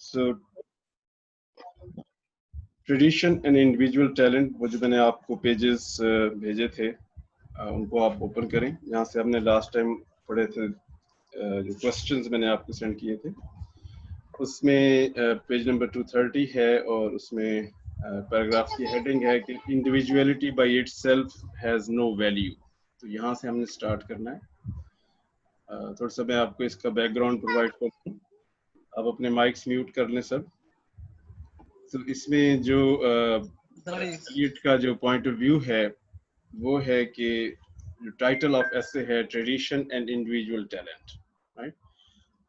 So tradition and individual talent, वो जो मैंने आपको पेजेस भेजे थे, उनको आप ओपन करें। यहाँ से हमने लास्ट टाइम पढ़े थे, जो क्वेश्चंस मैंने आपको सेंड किए थे, उसमें पेज नंबर 230 है और उसमें पैराग्राफ की हेडिंग है कि individuality by itself has no value. तो यहाँ से हमने स्टार्ट करना है। थोड़ा सा मैं आपको इसका बैकग्राउंड प्रोवाइड करता हूँ। आप अपने माइक्स म्यूट कर लें सब। तो इसमें जो एलियट का जो पॉइंट ऑफ व्यू है वो है कि जो टाइटल ऑफ ऐसे है tradition and individual talent, right.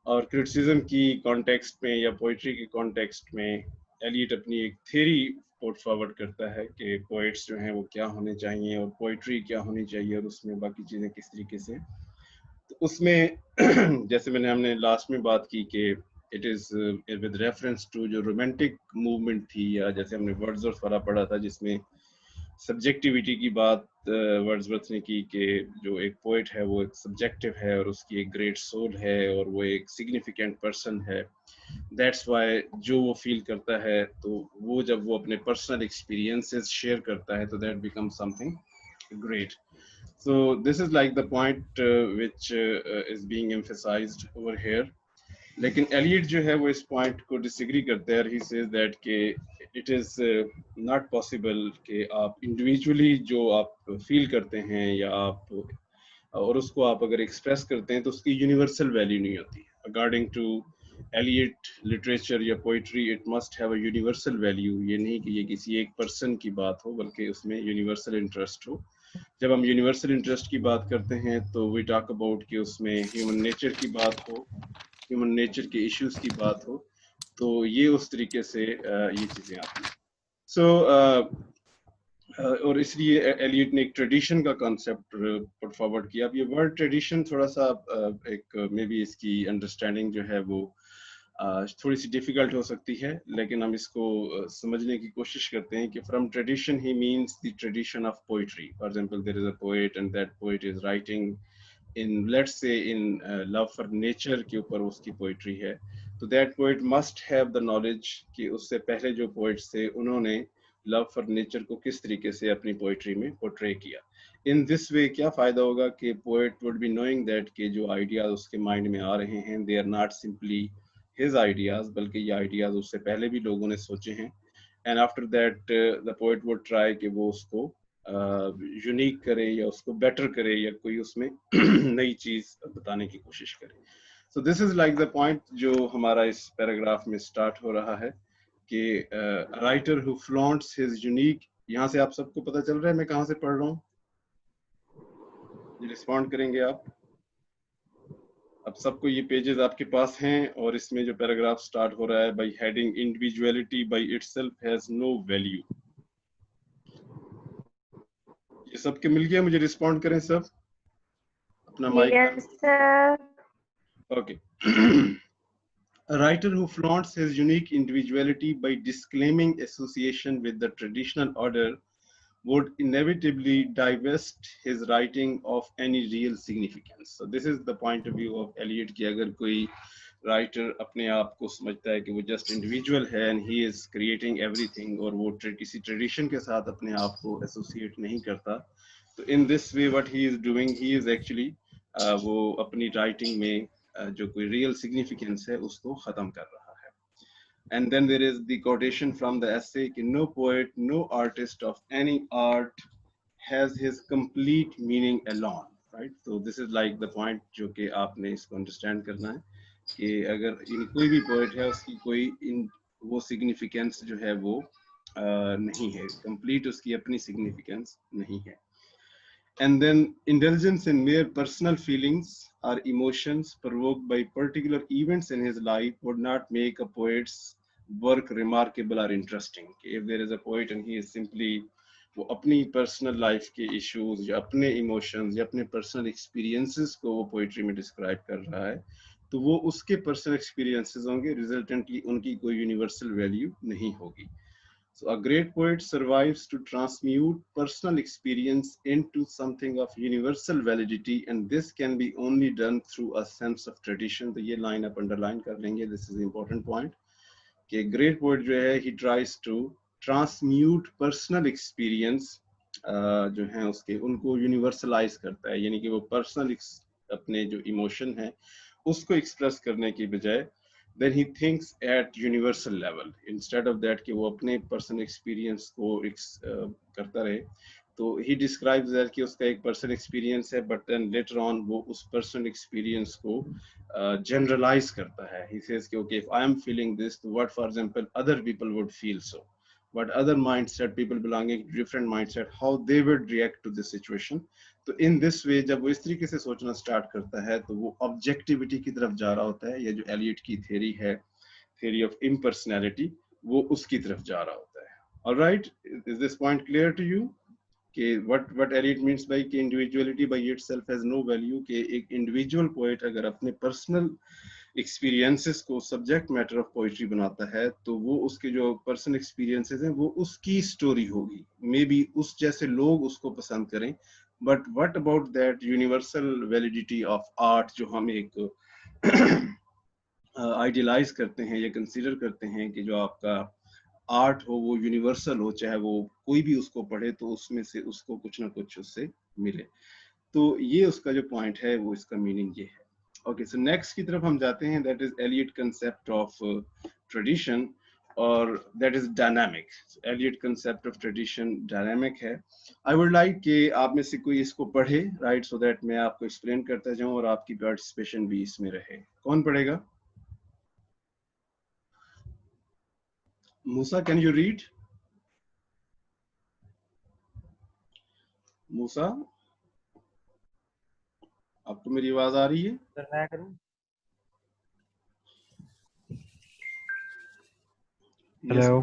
और क्रिटिसिज्म की कॉन्टेक्स्ट में या पोइट्री के कॉन्टेक्स्ट में एलियट अपनी एक थ्योरी पुट फॉरवर्ड करता है कि पोइट्स जो हैं वो क्या होने चाहिए और पोइट्री क्या होनी चाहिए और उसमें बाकी चीज़ें किस तरीके से। तो उसमें जैसे हमने लास्ट में बात की कि it is with reference to जो रोमांटिक मूवमेंट थी, या जैसे हमने वर्ड्सवर्थ वाला पढ़ा था जिसमें सब्जेक्टिविटी की बात वर्ड्सवर्थ ने की कि जो एक पोएट है वो एक सब्जेक्टिव है और उसकी एक ग्रेट सोल है और वो एक सिग्निफिकेंट पर्सन है। दैट्स वाई जो वो फील करता है, तो वो जब वो अपने पर्सनल एक्सपीरियंसेस शेयर करता है तो that become something great. So this is like the point which is being emphasized over here. लेकिन एलियट जो है वो इस पॉइंट को डिसएग्री करते हैं। ही सेज दैट कि इट इज नॉट पॉसिबल कि आप इंडिविजुअली जो आप फील करते हैं या आप और उसको आप अगर एक्सप्रेस करते हैं तो उसकी यूनिवर्सल वैल्यू नहीं होती। अकॉर्डिंग टू एलियट, लिटरेचर या poetry it must have a universal value. ये नहीं कि ये किसी एक पर्सन की बात हो बल्कि उसमें यूनिवर्सल इंटरेस्ट हो। जब हम यूनिवर्सल इंटरेस्ट की बात करते हैं तो वी टॉक अबाउट कि उसमें ह्यूमन नेचर की बात हो, ह्यूमन नेचर के इश्यूज की बात हो, तो ये उस तरीके से ये चीजें आती हैं। सो और इसलिए एलियट ने एक ट्रेडिशन का कॉन्सेप्ट पुट फॉरवर्ड किया। अब ये वर्ड ट्रेडिशन थोड़ा सा एक मे बी इसकी अंडरस्टैंडिंग जो है वो थोड़ी सी डिफिकल्ट हो सकती है, लेकिन हम इसको समझने की कोशिश करते हैं कि from tradition he means the tradition of poetry. For example there is a poet and that poet is writing in, let's say in love for nature के ऊपर उसकी पोइट्री है, तो that poet must have the knowledge कि उससे पहले जो poets थे उन्होंने लव फॉर नेचर को किस तरीके से अपनी पोइट्री में पोर्ट्रे किया। इन दिस वे क्या फायदा होगा कि poet would be knowing that कि जो आइडियाज उसके माइंड में आ रहे हैं they are not simply his ideas, बल्कि ये आइडियाज उससे पहले भी लोगों ने सोचे हैं। And after that the poet would try कि वो उसको यूनिक करे या उसको बेटर करे या कोई उसमें नई चीज बताने की कोशिश करे। So this is like the point जो हमारा इस पैराग्राफ में स्टार्ट हो रहा है कि राइटर हु फ्लॉन्ट्स हिज यूनिक। यहाँ से आप सबको पता चल रहा है मैं कहाँ से पढ़ रहा हूँ? रिस्पॉन्ड करेंगे आप? अब सबको ये पेजेस आपके पास हैं और इसमें जो पैराग्राफ स्टार्ट हो रहा है by heading individuality by itself has no value. ये सबके मिल गया? मुझे रिस्पॉन्ड करें सब अपना mic. Yes, sir. Okay. A writer who flaunts his unique individuality by disclaiming association with the traditional order would inevitably divest his writing of any real significance. So this is the point of view of Eliot कि अगर कोई writer अपने आप को समझता है कि वो जस्ट इंडिविजुअल है and he is creating everything और वो किसी ट्रेडिशन के साथ अपने आप को एसोसिएट नहीं करता, तो in this way what he is doing, he is actually वो अपनी राइटिंग में जो कोई रियल सिग्निफिकेंस है उसको खत्म कर रहा है। And then there is the quotation from the essay: no poet, no artist of any art has his complete meaning alone, right? So this is like the point जो कि आपने इसको understand करना है कि अगर कोई भी poet है उसकी कोई वो significance जो है वो नहीं है, complete उसकी अपनी significance नहीं है। And then indulgence in mere personal feelings or emotions provoked by particular events in his life would not make a poet's work remarkable or interesting. If there is a poet and he is simply वो अपनी personal life के issues या अपने emotions या अपने personal experiences को वो poetry में डिस्क्राइब कर रहा है, तो वो उसके पर्सनल एक्सपीरियंसेस होंगे, रिजल्टेंटली उनकी कोई यूनिवर्सल वैल्यू नहीं होगी। So a great poet survives to transmute personal experience into something of universal validity, and this can be only done through a sense of tradition. तो ये line आप underline कर लेंगे, this is the important point. कि great poet जो है he tries to transmute personal experience जो है उसके उनको यूनिवर्सलाइज करता है, यानी कि वो पर्सनल अपने जो इमोशन है उसको एक्सप्रेस करने की बजाय then he thinks at universal level instead of that कि वो अपने पर्सनल एक्सपीरियंस को करता रहे। तो he describes that कि उसका एक पर्सनल एक्सपीरियंस है but then later on वो उस पर्सनल एक्सपीरियंस को generalize करता है। he says कि okay if I am feeling this what for example other people would feel so but other mindset people belonging to different mindset how they would react to this situation। तो in this way जब वो इस तरीके से सोचना start करता है तो वो ऑब्जेक्टिविटी की तरफ जा रहा होता है, या जो एलियट की थ्योरी है, थ्योरी ऑफ इम्पर्सनैलिटी, वो उसकी तरफ जा रहा होता है। Alright, is this point clear to you कि व्हाट एलियट मींस बाय कि individuality by itself has no value, कि एक इंडिविजुअल पोएट अगर अपने पर्सनल एक्सपीरियंसेस को सब्जेक्ट मैटर ऑफ पोइट्री बनाता है तो वो उसके जो पर्सनल एक्सपीरियंसेस हैं वो उसकी स्टोरी होगी, मे बी उस जैसे लोग उसको पसंद करें, but what about that universal validity of art जो हम एक आइडियलाइज करते हैं या कंसीडर करते हैं कि जो आपका आर्ट हो वो यूनिवर्सल हो, चाहे वो कोई भी उसको पढ़े तो उसमें से उसको कुछ ना कुछ उससे मिले। तो ये उसका जो पॉइंट है वो इसका मीनिंग ये है। ओके, सो नेक्स्ट की तरफ हम जाते हैं, that is Eliot concept of tradition, और that is dynamic. Eliot concept of tradition dynamic है। आई वुड लाइक कि आप में से कोई इसको पढ़े, राइट, सो दैट मैं आपको एक्सप्लेन करता जाऊं और आपकी पार्टिसिपेशन भी इसमें रहे। कौन पढ़ेगा? मूसा, कैन यू रीड? मूसा, आपको मेरी आवाज आ रही है? सर मैं करूं? हेलो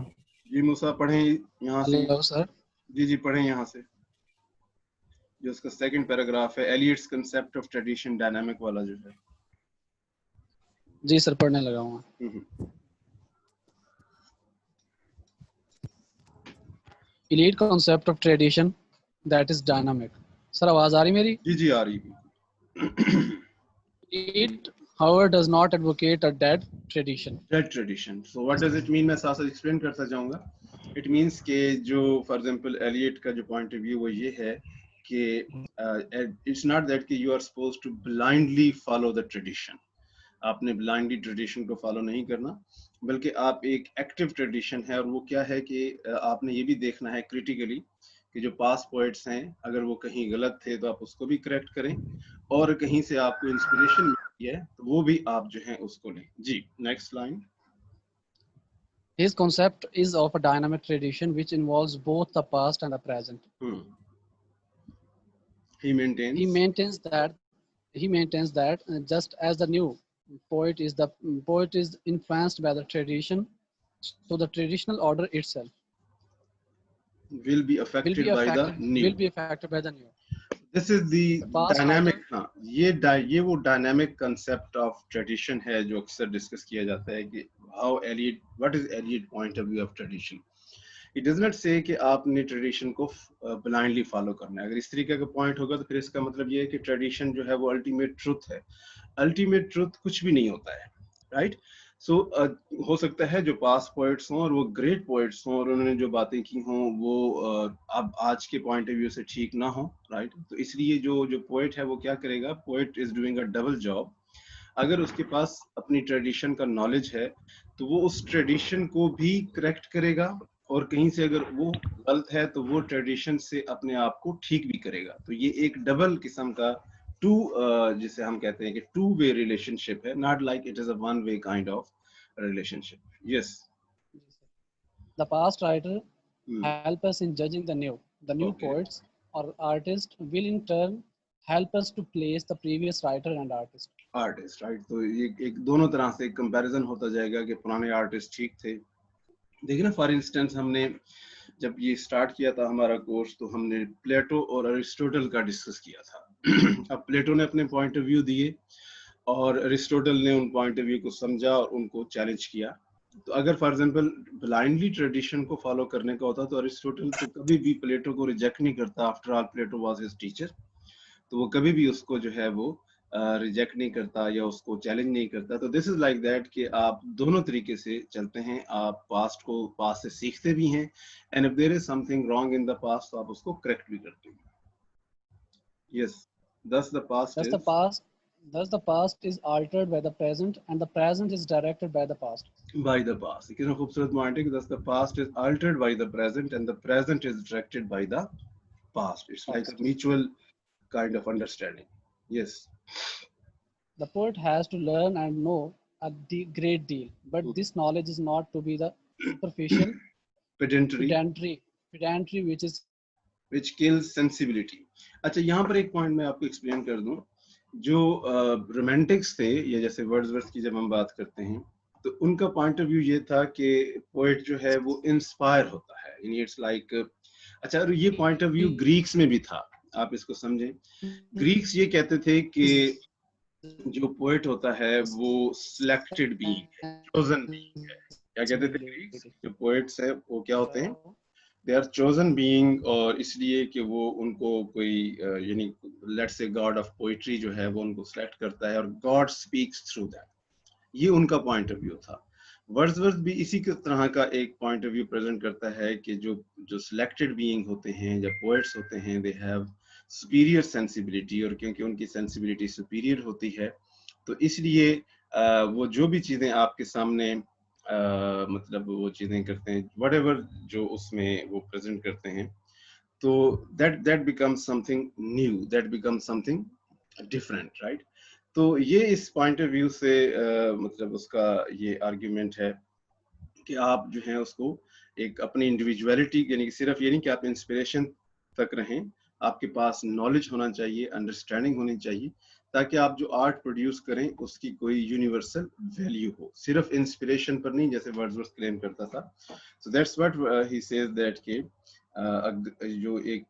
जी मूसा, पढ़ें यहाँ से। Hello sir. जी जी पढ़ें यहाँ से, जो उसका सेकंड पैराग्राफ है, Eliot's concept of tradition dynamic वाला जो है। जी सर, पढ़ने लगा हूँ। Elite concept of tradition that is dynamic. Sir आवाज आ रही मेरी? जी जी आ रही है। It, however, does not advocate a dead tradition. Dead tradition. So what does it mean? मैं साथ साथ एक्सप्लेन करता जाऊंगा। It means कि जो फॉर एग्जांपल एलियट का जो पॉइंट ऑफ व्यू वो ये है कि it's not that कि you are supposed to blindly follow the tradition. आपने ब्लाइंडली ट्रेडिशन को फॉलो नहीं करना, बल्कि आप एक एक्टिव ट्रेडिशन है, और वो क्या है कि आपने ये भी देखना है क्रिटिकली कि जो पास्ट पोएट्स हैं अगर वो कहीं गलत थे तो आप उसको भी करेक्ट करें, और कहीं से आपको इंस्पिरेशन मिलती है तो वो भी आप जो है उसको लें। जी next line. His concept is of a dynamic tradition which involves both the past and the present. He maintains that just as the new poet is influenced by the tradition, so the traditional order itself will be affected by the new. This is the dynamic। हाँ, ये वो dynamic concept of tradition है जो अक्सर discuss किया जाता है कि how Eliot, what is Eliot point of view of tradition. It does not say कि आपने ट्रेडिशन को ब्लाइंडली फॉलो करना है। अगर इस तरीके का पॉइंट होगा तो फिर इसका मतलब ये है कि ट्रेडिशन जो है वो अल्टीमेट ट्रुथ है। अल्टीमेट ट्रुथ कुछ भी नहीं होता है, राइट। सो हो सकता है जो पास्ट पोएट्स हों और वो ग्रेट पोएट्स हों और उन्होंने जो बातें की हों वो अब आज के पॉइंट ऑफ व्यू से ठीक ना हो, राइट। तो इसलिए जो पोएट है वो क्या करेगा, poet is doing a double job. अगर उसके पास अपनी ट्रेडिशन का नॉलेज है तो वो उस ट्रेडिशन को भी करेक्ट करेगा, और कहीं से अगर वो गलत है तो वो ट्रेडिशन से अपने आप को ठीक भी करेगा। तो ये एक डबल किस्म का जिसे हम कहते हैं कि टू वे रिलेशनशिप है, not like it is a one way kind of relationship। Yes, the past writer help us in judging the new okay. Poets or artists will in turn help us to place the previous writer and artist, right। तो ये एक दोनों तरह से comparison होता जाएगा कि पुराने आर्टिस्ट ठीक थे। देखिए ना, फॉर इंस्टेंस हमने जब ये स्टार्ट किया था हमारा कोर्स तो हमने प्लेटो और अरिस्टोटल का डिस्कस किया था। अब प्लेटो ने अपने पॉइंट ऑफ व्यू दिए और अरिस्टोटल ने उन पॉइंट ऑफ व्यू को समझा और उनको चैलेंज किया। तो अगर फॉर एग्जांपल ब्लाइंडली ट्रेडिशन को फॉलो करने का होता तो अरिस्टोटल तो कभी भी प्लेटो को रिजेक्ट नहीं करता। After all Plato was his teacher, तो वो कभी भी उसको जो है वो रिजेक्ट नहीं करता या उसको चैलेंज नहीं करता। तो दिस इज लाइक दैट कि आप दोनों तरीके से चलते हैं, आप पास्ट से सीखते भी हैं, and if there is something wrong in the past तो आप उसको करेक्ट भी करते हैं। Yes, thus the past is altered by the present and the present is directed by the past. कितना खूबसूरत पॉइंट है कि thus the past is altered by the present and the present is directed by the past. It's like a mutual kind of understanding. Yes. The poet has to learn and know a great deal, but this knowledge is not to be the superficial, pedantry which kills sensibility. अच्छा, यहाँ पर एक point मैं आपको explain कर दूं। जो Romantics थे, या जैसे वर्ड्सवर्थ की जब हम बात करते हैं तो उनका पॉइंट ऑफ व्यू ये था कि पोएट जो है वो इंस्पायर होता है, यानी इट्स लाइक अच्छा, और ये पॉइंट ऑफ व्यू ग्रीक्स में भी था, आप इसको समझें। ग्रीक्स ये कहते थे कि जो पोएट होता है वो सिलेक्टेड बीइंग है, चोजन बीइंग है। क्या कहते थे ग्रीक्स? जो पोएट्स है वो क्या होते हैं? दे आर चोजन बीइंग, और इसलिए कि वो उनको कोई यानी let's say God of poetry जो है वो उनको सिलेक्ट करता है और गॉड स्पीक्स थ्रू दैट। ये उनका पॉइंट ऑफ व्यू था। वर्ड्सवर्थ भी इसी तरह का एक पॉइंट ऑफ व्यू प्रेजेंट करता है कि जो सिलेक्टेड बीइंग होते हैं, जब पोएट्स होते हैं, दे हैव सुपीरियर सेंसिबिलिटी, और क्योंकि उनकी सेंसिबिलिटी सुपीरियर होती है तो इसलिए वो जो भी चीजें आपके सामने मतलब वो चीजें करते हैं, व्हाटएवर जो उसमें वो प्रेजेंट करते हैं, तो that becomes something new, that becomes something different, right? तो ये इस पॉइंट ऑफ व्यू से मतलब उसका ये आर्ग्यूमेंट है कि आप जो है उसको एक अपनी इंडिविजुअलिटी, यानी कि सिर्फ ये नहीं कि आप इंस्पिरेशन तक रहें, आपके पास नॉलेज होना चाहिए, अंडरस्टैंडिंग होनी चाहिए, ताकि आप जो आर्ट प्रोड्यूस करें उसकी कोई यूनिवर्सल वैल्यू हो, सिर्फ इंस्पिरेशन पर नहीं, जैसे वर्ड्सवर्थ क्लेम करता था। So that's what he says that कि जो एक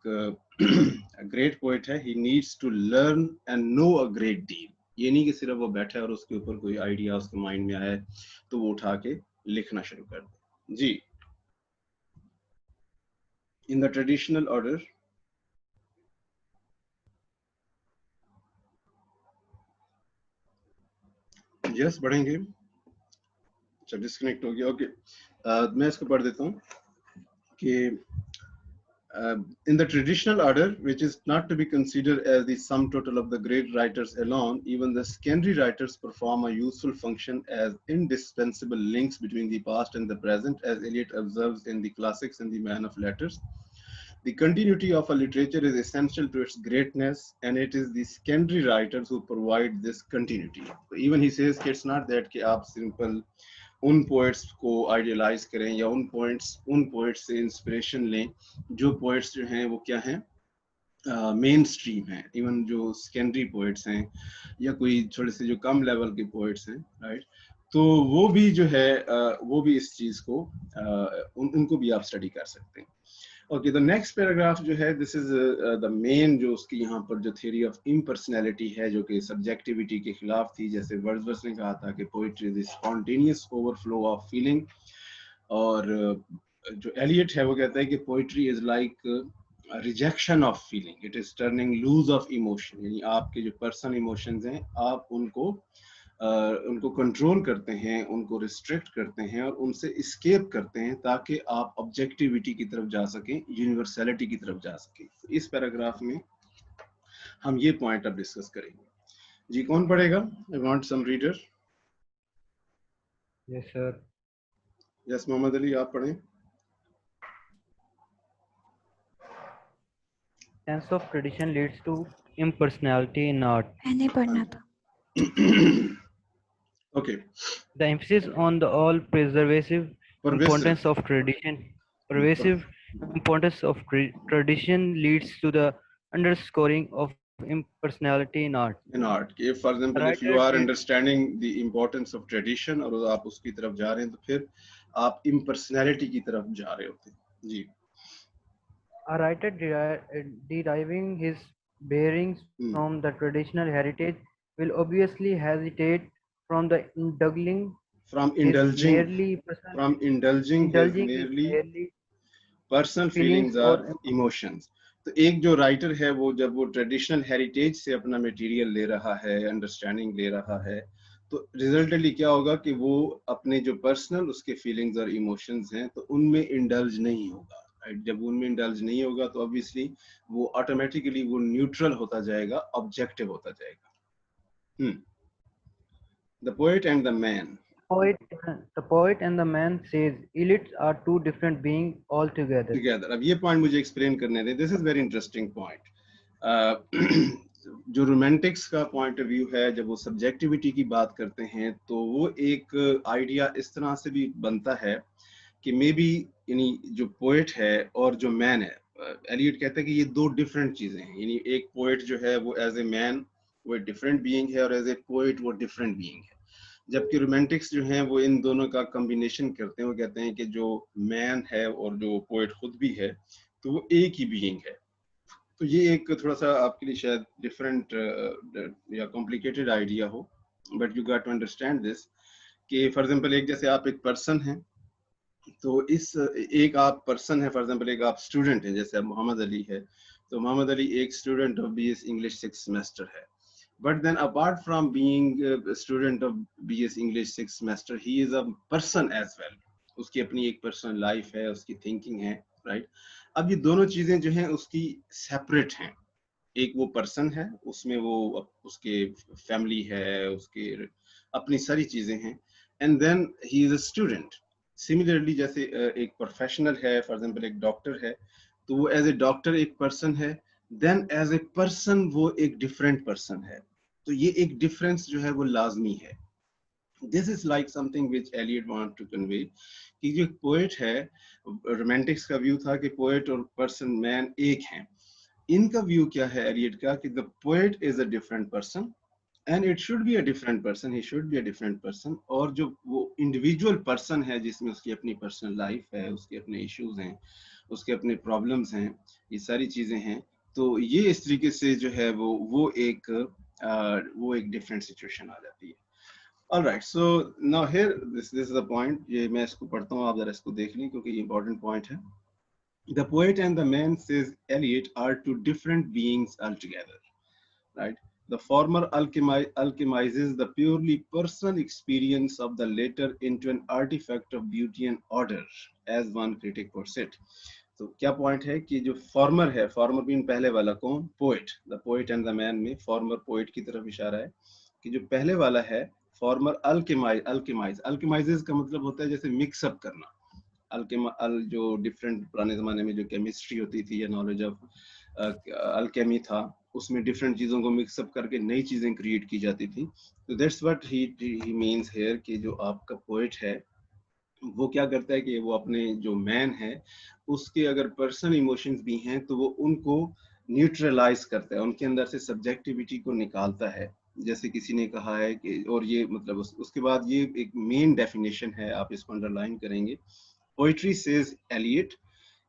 ग्रेट पोएट है, he needs to learn and know a great deal. ये नहीं कि सिर्फ वो बैठा है और उसके ऊपर कोई आइडिया उसके माइंड में आया तो वो उठा के लिखना शुरू कर दे। जी, in the traditional order, yes बढ़ेंगे। अच्छा, डिस्कनेक्ट हो गया, ओके। मैं इसको पढ़ देता हूँ कि in the traditional order, which is not to be considered as the sum total of the great writers alone, even the secondary writers perform a useful function as indispensable links between the past and the present, as Eliot observes in the classics and the Man of Letters. The continuity of a literature is essential to its greatness, and it is the secondary writers who provide this continuity. So even he says it's not that कि आप simple उन poets को idealise करें या उन poets से inspiration लें जो पोएट्स जो हैं वो क्या हैं, मेन स्ट्रीम हैं। इवन जो सेकेंडरी पोएट्स हैं या कोई थोड़े से जो कम लेवल के पोएट्स हैं, राइट, तो वो भी जो है वो भी इस चीज को उनको भी आप स्टडी कर सकते हैं। ओके, द नेक्स्ट पैराग्राफ जो है, दिस इज द मेन जो उसकी यहाँ पर जो थ्योरी ऑफ इम्पर्सनैलिटी है, जो कि सब्जेक्टिविटी के खिलाफ थी। जैसे वर्ड्सवर्थ ने कहा था कि poetry is spontaneous overflow of feeling, और जो एलियट है वो कहता है कि poetry is like rejection of feeling, it is turning loose of emotion, यानी आपके जो पर्सनल इमोशंस हैं आप उनको कंट्रोल करते हैं, उनको रिस्ट्रिक्ट करते हैं और उनसे एस्केप करते हैं ताकि आप ऑब्जेक्टिविटी की तरफ जा सकें, यूनिवर्सलिटी की तरफ जा सकें। तो इस पैराग्राफ में हम ये पॉइंट अब डिस्कस करेंगे। जी, कौन पढ़ेगा? I want some reader. Yes sir. Yes, Mohammad Ali, आप पढ़ें। Sense of tradition leads to impersonality in art. मैंने पढ़ना था। Okay. The emphasis on the all-pervasive importance of tradition. Pervasive importance of tradition leads to the underscoring of impersonality in art. In art, if for example, if you are understanding the importance of tradition और आप उसकी तरफ जा रहे हैं तो फिर आप impersonality की तरफ जा रहे होते हैं। जी। A writer deriving his bearings from the traditional heritage will obviously hesitate from indulging merely personal feelings or emotions, तो एक जो राइटर है वो जब वो ट्रेडिशनल हेरिटेज से अपना मटेरियल ले रहा है, अंडरस्टैंडिंग ले रहा है, तो रिजल्टली क्या होगा कि वो अपने जो पर्सनल उसके फीलिंग्स और इमोशंस हैं तो उनमें इंडल्ज नहीं होगा, राइट। जब उनमें इंडल्ज नहीं होगा तो ऑब्वियसली वो ऑटोमेटिकली वो न्यूट्रल होता जाएगा, ऑब्जेक्टिव होता जाएगा। The poet and the man, The poet and the man says elites are two different beings altogether. अब ये पॉइंट मुझे एक्सप्लेन करने दें, this is very interesting point. जो रोमांटिक्स का पॉइंट ऑफ व्यू है, जब वो सब्जेक्टिविटी की बात करते हैं तो वो एक आइडिया इस तरह से भी बनता है कि मे बी यानी जो पोएट है और जो मैन है, एलियट कहता है कि ये दो डिफरेंट चीजें हैं। यानी एक पोएट जो है वो एज ए मैन वो डिफरेंट बीइंग है और एज ए पोएट वो डिफरेंट बीइंग है, जबकि रोमांटिक्स जो हैं वो इन दोनों का कॉम्बिनेशन करते हैं। वो कहते हैं कि जो मैन है और जो पोएट खुद भी है तो वो एक ही बीइंग है। तो ये एक थोड़ा सा आपके लिए शायद डिफरेंट या कॉम्प्लिकेटेड आइडिया हो, but you got to understand this कि फॉर एग्जांपल एक जैसे आप एक पर्सन हैं, तो इस एक आप पर्सन है, फॉर एग्जांपल एक आप स्टूडेंट हैं, जैसे अब मोहम्मद अली है, तो मोहम्मद अली एक student of BS English 6th semester है। But then apart from being a student of BS English 6th semester, he is a person as well. उसकी अपनी एक पर्सनल लाइफ है, उसकी थिंकिंग है, राइट। अब ये दोनों चीजें जो हैं उसकी सेपरेट हैं। एक वो पर्सन है, उसमें वो उसके फैमिली है, उसके अपनी सारी चीजें हैं, and then he is a student. Similarly जैसे एक प्रोफेशनल है, फॉर एग्जांपल एक डॉक्टर है, तो वो एज ए डॉक्टर एक पर्सन है, देन एज ए पर्सन वो एक डिफरेंट पर्सन है। तो ये एक डिफरेंस जो है वो लाजमी है। This is like something which Eliot want to convey कि जो पोएट है, रोमांटिक्स का व्यू था कि पोएट और पर्सन मैन एक हैं। इनका व्यू क्या है एलियट का कि the poet is a different person and it should be a different person, he should be a different person. और जो वो इंडिविजुअल पर्सन है जिसमें उसकी अपनी पर्सनल लाइफ है, उसके अपने इश्यूज हैं, उसके अपने प्रॉब्लम्स हैं, ये सारी चीजें हैं, तो ये इस तरीके से जो है वो एक डिफरेंट सिचुएशन आ जाती है। Alright, so now here this is the point. ये मैं इसको पढ़ता हूँ, आप जरा इसको देख लें क्योंकि ये इंपॉर्टेंट पॉइंट है। The poet and the man, says Eliot, are two different beings altogether, right? The former alchemizes the purely personal experience of the latter into an artifact of beauty and order, as one critic puts it. तो क्या point है कि जो farmer है, farmer been पहले वाला, कौन? Poet. The poet and the man में फॉर्मर पोएट की तरफ इशारा है कि जो पहले वाला है फॉर्मर अल्केमाइजेस का मतलब होता है जैसे मिक्सअप करना। जो डिफरेंट पुराने जमाने में जो केमिस्ट्री होती थी या नॉलेज ऑफ अल्केमी था, उसमें डिफरेंट चीजों को मिक्सअप करके नई चीजें क्रिएट की जाती थी। तो that's what he means here कि जो आपका पोएट है वो क्या करता है कि वो अपने जो मैन है उसके अगर पर्सनल इमोशंस भी हैं तो वो उनको न्यूट्रलाइज करता है, उनके अंदर से सब्जेक्टिविटी को निकालता है। जैसे किसी ने कहा है कि, और ये मतलब उसके बाद ये एक मेन डेफिनेशन है, आप इसको अंडरलाइन करेंगे। Poetry, says Eliot,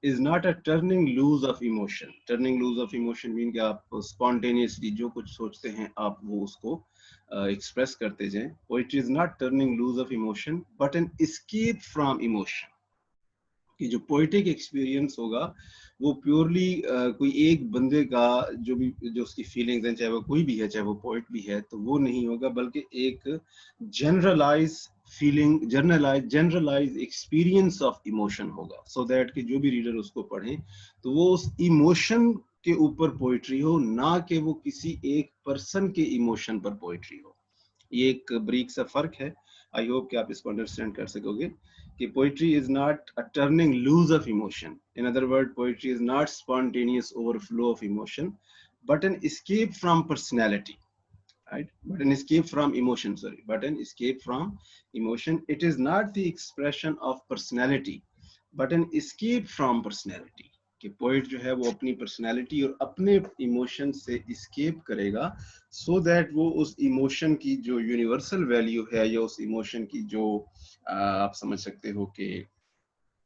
is not a turning loose of emotion. Turning loose of emotion mean कि आप spontaneously जो कुछ सोचते हैं आप वो उसको express करते जाएं। Poetry is not turning loose of emotion, but an escape from emotion. कि जो poetic experience होगा वो प्योरली कोई एक बंदे का जो उसकी फीलिंग्स हैं, चाहे वो कोई भी है, चाहे वो पोइट भी है, तो वो नहीं होगा, बल्कि एक generalize feeling, generalize experience of emotion होगा, सो दैट कि जो भी रीडर उसको पढ़े तो वो उस इमोशन के ऊपर पोइट्री हो, ना कि वो किसी एक पर्सन के इमोशन पर पोइट्री हो। ये एक ब्रीक सा फर्क है। आई होप कि आप इसको अंडरस्टैंड कर सकोगे कि poetry is not a turning loose of emotion. In other word, poetry is not spontaneous overflow of emotion, but an escape from personality, right? But an escape from emotion, but an escape from emotion. It is not the expression of personality, but an escape from personality. कि poet जो है वो अपनी personality और अपने emotion से escape करेगा, so that वो उस इमोशन की जो यूनिवर्सल वैल्यू है या उस इमोशन की जो आप समझ सकते हो कि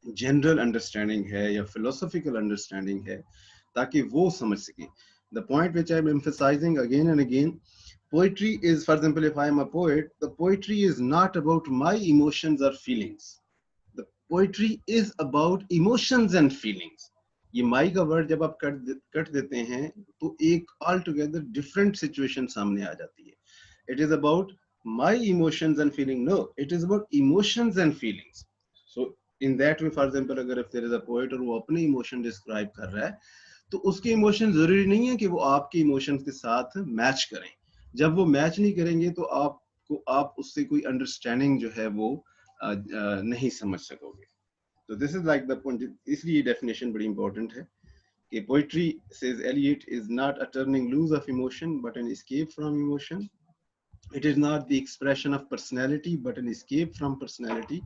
जनरल अंडरस्टैंडिंग है या फिलोसॉफिकल अंडरस्टैंडिंग है, ताकि वो समझ सके। The point which I am emphasizing again and again, poetry is, for example, if I am a poet, the poetry is not about my emotions or feelings. The poetry is about emotions and feelings. ये माई का word जब आप cut देते हैं तो एक all together different situation सामने आ जाती है. It is about my emotions and feeling. No, it is about emotions and feelings. So in that way, for example, अगर if there is a poet और वो अपने इमोशन डिस्क्राइब कर रहा है, तो उसके इमोशन जरूरी नहीं है कि वो आपके इमोशंस के साथ मैच करें. जब वो मैच नहीं करेंगे तो आप उससे कोई अंडरस्टैंडिंग जो है वो नहीं समझ सकोगे. तो this is like the point. इसलिए डेफिनेशन बड़ी इंपॉर्टेंट है कि poetry, says Eliot, is not a turning loose of emotion but an escape from emotion. It is not the expression of personality but an escape from personality.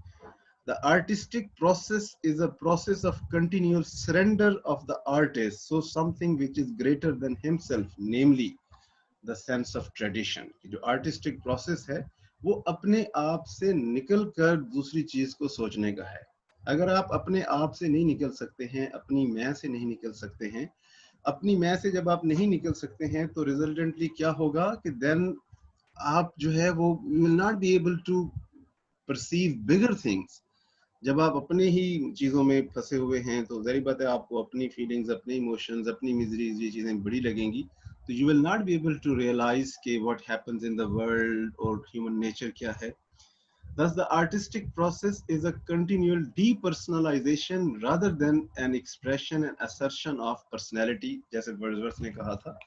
The artistic process is a process of continual surrender of the artist, so something which is greater than himself, namely the sense of tradition. जो artistic process है वो अपने आप से निकल कर दूसरी चीज को सोचने का है. अगर आप अपने आप से नहीं निकल सकते हैं, अपनी मैं से नहीं निकल सकते हैं, अपनी मैं से जब आप नहीं निकल सकते हैं तो रिजल्टेंटली क्या होगा कि देन आप जो है वो you will not be able to perceive bigger things. जब आप अपने ही चीजों में फंसे हुए हैं तो जाहिर बात है आपको अपनी फीलिंग्स, अपने इमोशंस, अपनी मिजरीज, ये चीजें बड़ी लगेंगी. तो you will not be able to realize कि what happens in the world और human nature क्या है. Thus the artistic process is a continual depersonalization rather than an expression and assertion of personality. जैसे वर्ड्सवर्थ ने कहा था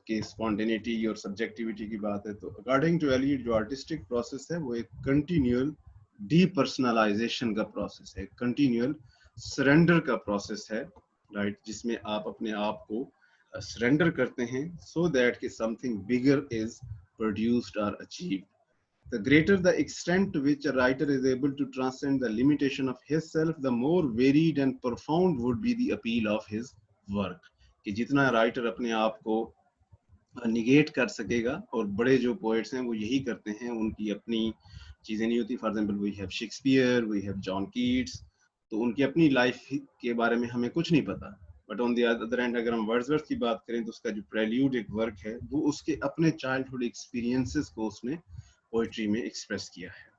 कि spontaneity और सब्जेक्टिविटी की बात है, तो अकॉर्डिंग टू एलियट जो आर्टिस्टिक प्रोसेस है वो एक कंटिन्यूअल डीपर्सनलाइजेशन का प्रोसेस है, कंटिन्यूअल सरेंडर का प्रोसेस है, राइट, जिसमें आप अपने आप को सरेंडर करते हैं सो दैट कि समथिंग बिगर इज प्रोड्यूस्ड और achieved. The greater the extent to which a writer is able to transcend the limitation of his self, the more varied and profound would be the appeal of his work. कि जितना writer अपने आप को negate कर सकेगा, और बड़े जो पोएट्स हैं वो यही करते हैं, उनकी अपनी चीजें नहीं होती. For example we have Shakespeare, we have John Keats, तो उनकी अपनी लाइफ के बारे में हमें कुछ नहीं पता. But on the other and अगर हम वर्ड्सवर्थ की बात करें तो उसका जो प्रेल्यूड एक वर्क है वो उसके अपने चाइल्डहुड एक्सपीरियंसेस को उसने पोएट्री में एक्सप्रेस किया है.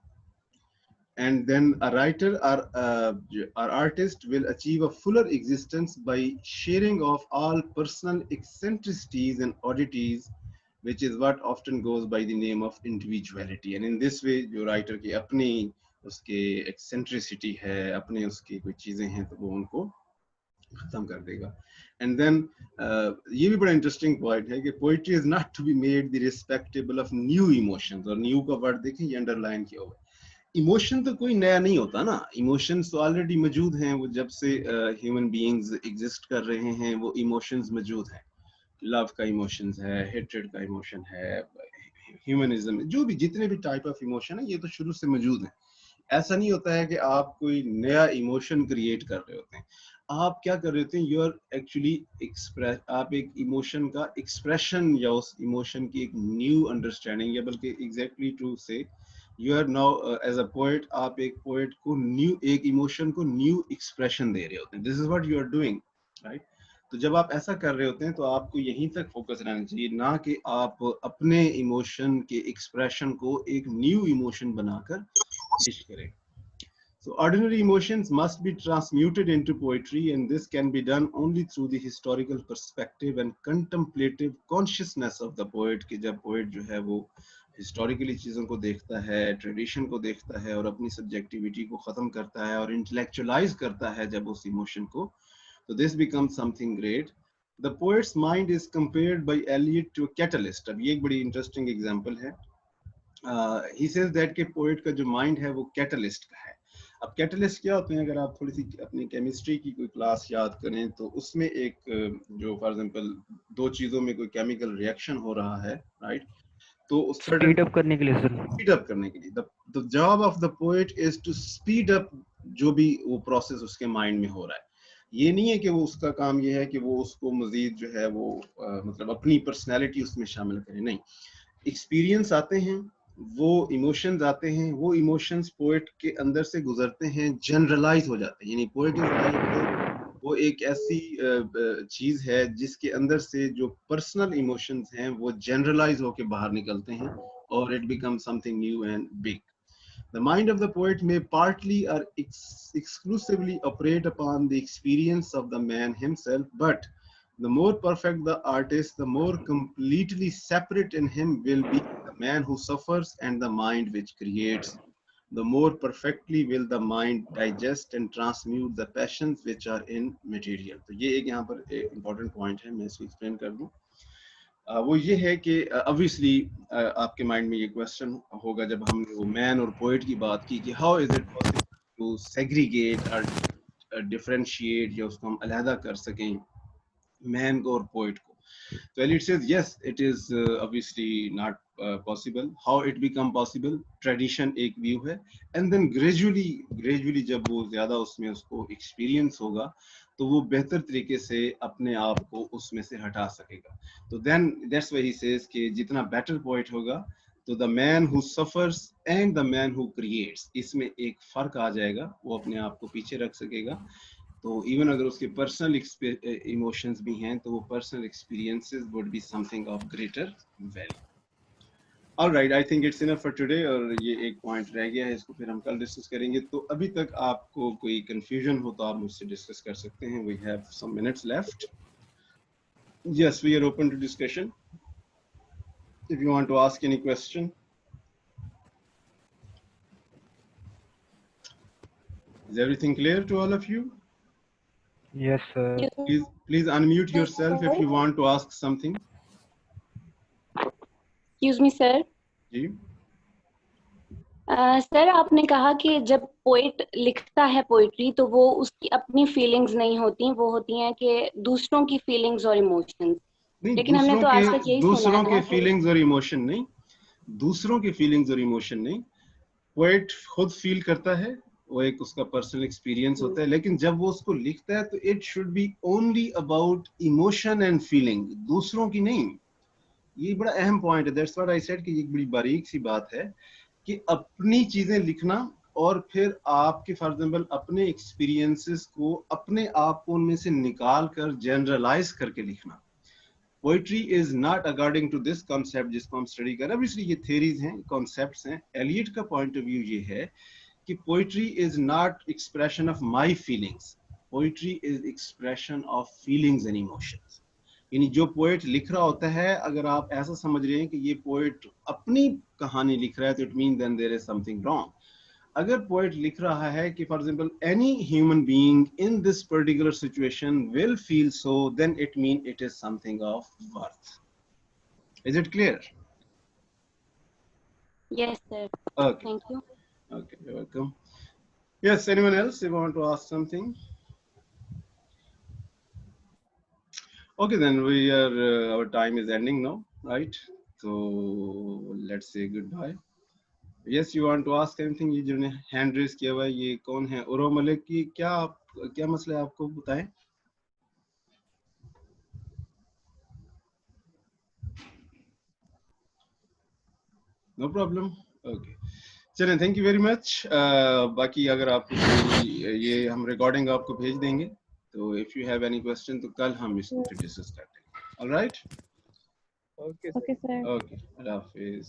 And then a writer or artist will achieve a fuller existence by sharing of all personal eccentricities and oddities, which is what often goes by the name of individuality. And in this way जो writer की अपनी उसके eccentricity है, अपने उसकी कोई चीजें हैं, तो वो उनको खत्म कर देगा. And then ये भी बड़ा इंटरेस्टिंग पॉइंट है कि poetry is not to be made the respectable of new emotions. और न्यू का वर्ड देखें, ये अंडरलाइन किया हुआ है. इमोशन तो कोई नया नहीं होता ना, इमोशंस तो ऑलरेडी मौजूद हैं. वो जब से ह्यूमन बीइंग्स एग्जिस्ट कर रहे हैं वो इमोशंस मौजूद हैं. लव का इमोशंस है, हेट्रेड का इमोशन है, ह्यूमनिज्म, जो भी जितने भी टाइप ऑफ इमोशन है ये तो शुरू से मौजूद हैं. ऐसा नहीं होता है कि आप कोई नया इमोशन क्रिएट कर रहे होते हैं. आप क्या कर रहे होते हैं, यू आर एक्चुअली एक्सप्रेस, आप एक इमोशन का एक्सप्रेशन या उस इमोशन की एक न्यू अंडरस्टैंडिंग, या बल्कि exactly to say you are now as a poet, आप एक पोएट को न्यू, एक इमोशन को न्यू एक्सप्रेशन दे रहे होते हैं. This is what you are doing, right. तो जब आप ऐसा कर रहे होते हैं तो आपको यहीं तक फोकस रहना चाहिए, ना कि आप अपने इमोशन के एक्सप्रेशन को एक न्यू इमोशन बनाकर पेश करें. So ordinary emotions must be transmuted into poetry, and this can be done only through the historical perspective and contemplative consciousness of the poet. कि जब poet जो है वो historically चीज़ों को देखता है, tradition को देखता है, और अपनी subjectivity को ख़त्म करता है और intellectualize करता है जब उस emotion को, तो this becomes something great. The poet's mind is compared by Eliot to a catalyst. अब ये एक बड़ी interesting example है. He says that कि poet का जो mind है वो catalyst का है. अब कैटलिस्ट क्या होते हैं, अगर आप थोड़ी सी अपनी केमिस्ट्री की कोई क्लास याद करें तो उसमें एक जो फॉर एग्जांपल दो चीजों में कोई केमिकल रिएक्शन हो रहा है, राइट, तो स्पीड अप करने के लिए सर, स्पीड अप करने के लिए the job of the poet is to speed up जो भी वो प्रोसेस उसके माइंड में हो रहा है. ये नहीं है कि वो उसका काम ये है कि वो उसको मजीद जो है वो मतलब अपनी पर्सनैलिटी उसमें शामिल करे, नहीं. एक्सपीरियंस आते हैं, वो इमोशंस आते हैं, वो इमोशंस पोएट के अंदर से गुजरते हैं, जनरलाइज हो जाते हैं. यानी पोएट इज लाइक वो एक ऐसी चीज है जिसके अंदर से जो पर्सनल इमोशंस हैं वो जनरलाइज होके बाहर निकलते हैं और it become something new and big. The mind of the poet may partly or exclusively operate upon the experience of the man himself, but the more perfect the artist, the more completely separate in him will be the man who suffers and the mind which creates. The more perfectly will the mind digest and transmute the passions which are in material. तो ये एक यहाँ पर एक important point है, मैं इसको explain कर दूँ. वो ये है कि obviously आपके माइंड में ये क्वेश्चन होगा जब हमने वो मैन और पोएट की बात की कि how is it possible to segregate और डिफरेंशिएट या उसको हम अलहदा कर सकें मैन को और पोएट को. So Eliot says yes, it is obviously not possible. How it become possible? Tradition एक view है, and then gradually जब वो ज़्यादा उसमें उसको experience होगा, तो वो बेहतर तरीके से अपने आप को उसमें से हटा सकेगा. तो then that's why he says कि जितना better poet होगा, तो the man who suffers and the man who creates, इसमें एक फर्क आ जाएगा, वो अपने आप को पीछे रख सकेगा. तो इवन अगर उसके पर्सनल इमोशंस भी हैं तो वो personal experiences would be something of greater value. Alright, I think it's enough for today. और ये एक पॉइंट रह गया है, इसको फिर हम कल डिस्कस करेंगे. तो अभी तक आपको कोई कंफ्यूजन हो तो आप मुझसे डिस्कस कर सकते हैं. We have some minutes left. Yes, we are open to discussion. If you want to ask any question. Is everything clear to all of you? Yes, sir. Please unmute yourself if you want to ask something. Excuse me, sir. Ji. Sir आपने कहा कि जब poet लिखता है poetry तो वो उसकी अपनी फीलिंग्स नहीं होती, वो होती हैं कि दूसरों की फीलिंग्स और इमोशंस. लेकिन हमने तो आज तक यही सुना है. दूसरों के फीलिंग्स और इमोशन नहीं, दूसरों के फीलिंग्स और इमोशन नहीं. पोएट खुद फील करता है, वो एक उसका पर्सनल एक्सपीरियंस होता है, लेकिन जब वो उसको लिखता है तो it should be only about emotion and feeling, दूसरों की नहीं. ये बड़ा अहम पॉइंट है. दैट्स व्हाट आई सेड कि ये बड़ी बारीक सी बात है कि अपनी चीजें लिखना और फिर आपके फॉर एग्जांपल अपने एक्सपीरियंसेस को अपने आप को उनमें से निकाल कर जनरलाइज करके लिखना. Poetry is not according to this concept जिसको हम स्टडी कर रहे हैं. ऑब्वियसली ये थ्योरीज हैं, कॉन्सेप्ट्स हैं. एलियट का पॉइंट ऑफ व्यू ये है कि poetry is not expression of my feelings, poetry is expression of feelings and emotions. यानी जो पोएट लिख रहा होता है, अगर आप ऐसा समझ रहे हैं कि ये पोएट अपनी कहानी लिख रहा है तो it mean then there is something wrong. अगर पोएट लिख रहा है कि for example any human being in this particular situation will feel so, then it mean it is something of worth. Is it clear? Yes sir. Okay, thank you. okay, you're welcome. Yes, anyone else you want to ask something? Okay, then we are our time is ending now, right? So let's say goodbye. Yes, you want to ask anything? ये जिन्होंने hand raise किया हुआ है, ये कौन है? उरो मलिक की क्या मसला है, आपको बताएं. No problem. Okay. चलें, थैंक यू वेरी मच. बाकी अगर आपको ये हम रिकॉर्डिंग आपको भेज देंगे, तो if you have any question तो कल हम इसको फिर डिस्कस करते हैं. ऑलराइट? Okay sir. ओके, अल्लाह हाफिज.